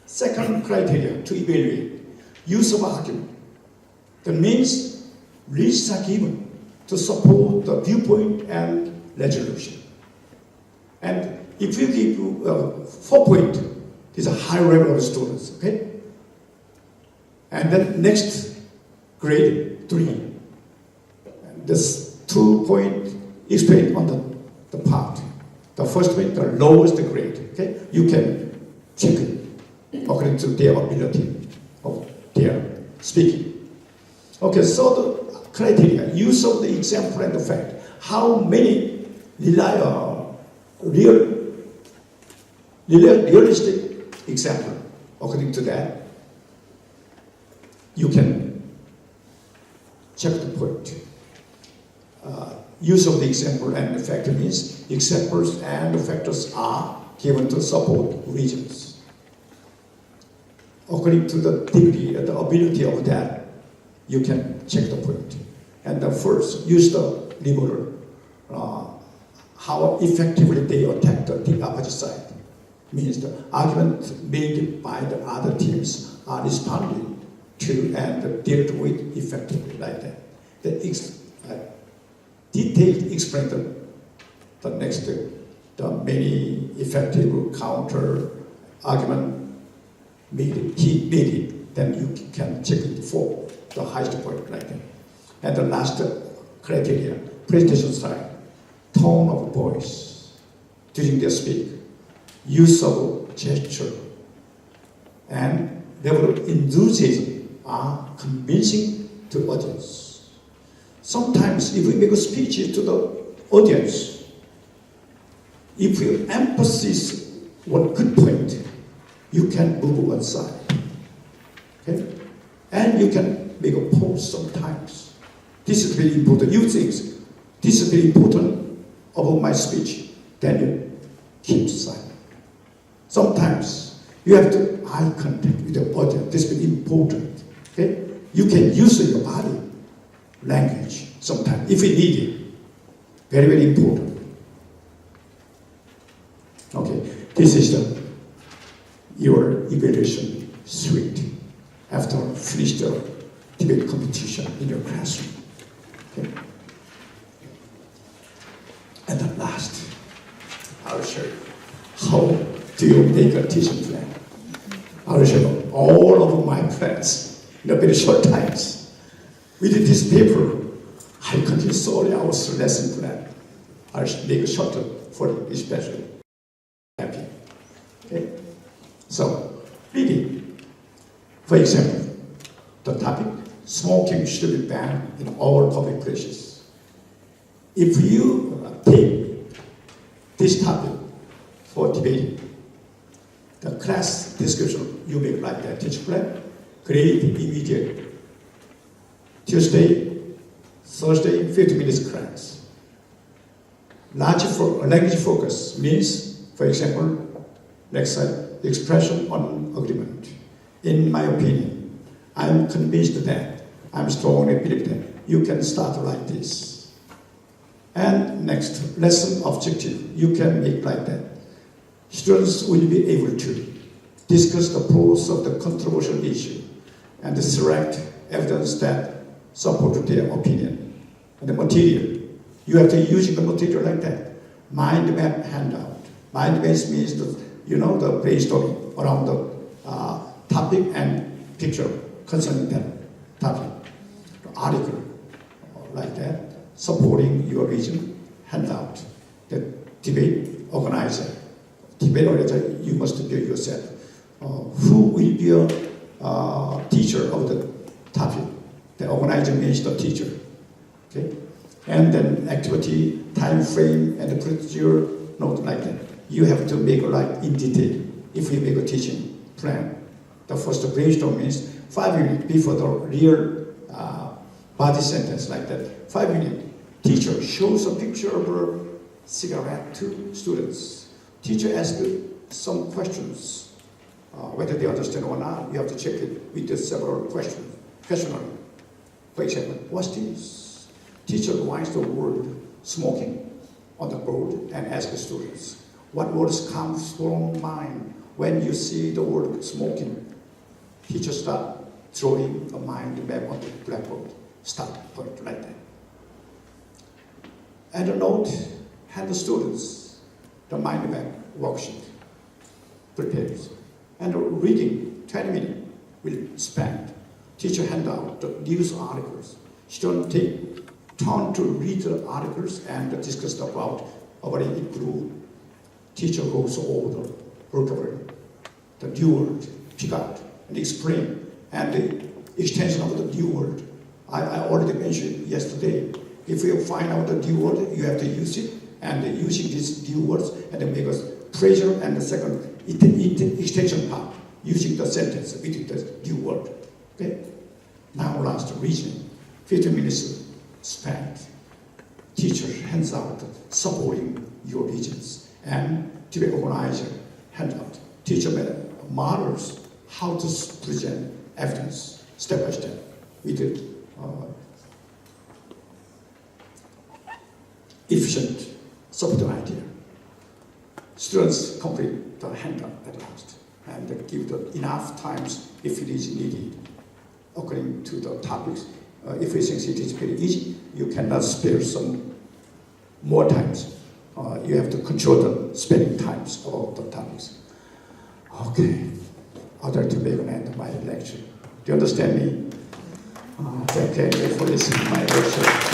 Second criteria to evaluate: use of argument. That means reasons are given to support the viewpoint and resolution. And if you give 4 points, these are high level of students, okay? And then next grade 3. And this 2 point explained on the part. The first point, the lowest grade, okay? You can check it according to their ability of their speaking. Okay, so the criteria, use of the example and the fact. How many realistic example, according to that, you can check the point. Use of the example and the factor means examples and the factors are given to support reasons. According to the degree and the ability of that, you can check the point. And the first, use the rebuttal. How effectively they attack the opposite side. Means the argument made by the other teams are responded to and dealt with effectively like that. The detailed explain the next, the many effective counter argument he made it, then you can check it for the highest point like that. And the last criteria, presentation style, tone of voice during their speak, use of gesture, and level of enthusiasm are convincing to audience. Sometimes if we make a speech to the audience, if you emphasize one good point, you can move one side. Okay? And you can make a pause sometimes. This is very important. You think this is very important about my speech, then you keep silent. Sometimes you have to eye contact with the audience. This is very important. Okay? You can use your body language sometimes if you need it. Very, very important. Okay, this is your evaluation suite. After finish the debate competition in your classroom. Okay? And then last, I'll show you how do you make a teaching plan. I'll show you all of my plans in a very short times. With this paper, I continue solely our lesson plan. I'll make it shorter for you, especially happy. Okay? So, reading. For example, the topic, smoking should be banned in all public places. If you take this topic for debating, the class description you make like that, teacher plan, grade immediately. Tuesday, Thursday, 50 minutes class. Language focus means, for example, next slide, expression on agreement. In my opinion, I'm convinced that, I'm strongly believe that you can start like this. And next, lesson objective, you can make like that. Students will be able to discuss the pros of the controversial issue and select evidence that support their opinion. And the material, you have to use the material like that. Mind map handout. Mind map means the brainstorming around the topic and picture concerning that topic. The article like that, supporting your vision, handout. The debate organizer. Debate organizer, you must be yourself. Who will be a teacher of the topic? The organizer means the teacher. Okay? And then activity, time frame, and the procedure, note like that. You have to make like in detail if you make a teaching plan. The first brainstorm means 5 minutes before the real body sentence like that. 5 minutes. Teacher shows a picture of a cigarette to students. Teacher asks some questions. Whether they understand or not, you have to check it with the several questions. Questionnaire. For example, what's this? Teacher writes the word smoking on the board and asks the students, what words comes from mind when you see the word smoking? Teacher start drawing a mind map on the blackboard. Start point like that. And a note, hand the students the mind map worksheet prepares. And reading, 20 minutes will spend. Teacher hand out the news articles. Students take turn to read the articles and discuss about it group. Teacher goes over the vocabulary, the new word, pick out and explain, and the extension of the new word. I already mentioned yesterday. If you find out the new word, you have to use it, and using these new words and then make a phrasal and the second extension part using the sentence with the new word. Okay? Now last reasoning. 15 minutes spent. Teacher hands out supporting your reasons, and debate organizer hands out. Teacher models how to present evidence step by step with efficient supporting idea. Students complete the handout at last and give enough times if it is needed according to the topics. If you think it is very easy, you cannot spare some more times. You have to control the spending times of the topics. Okay, I'd like to make an end of my lecture. Do you understand me? Thank you for listening to my lecture.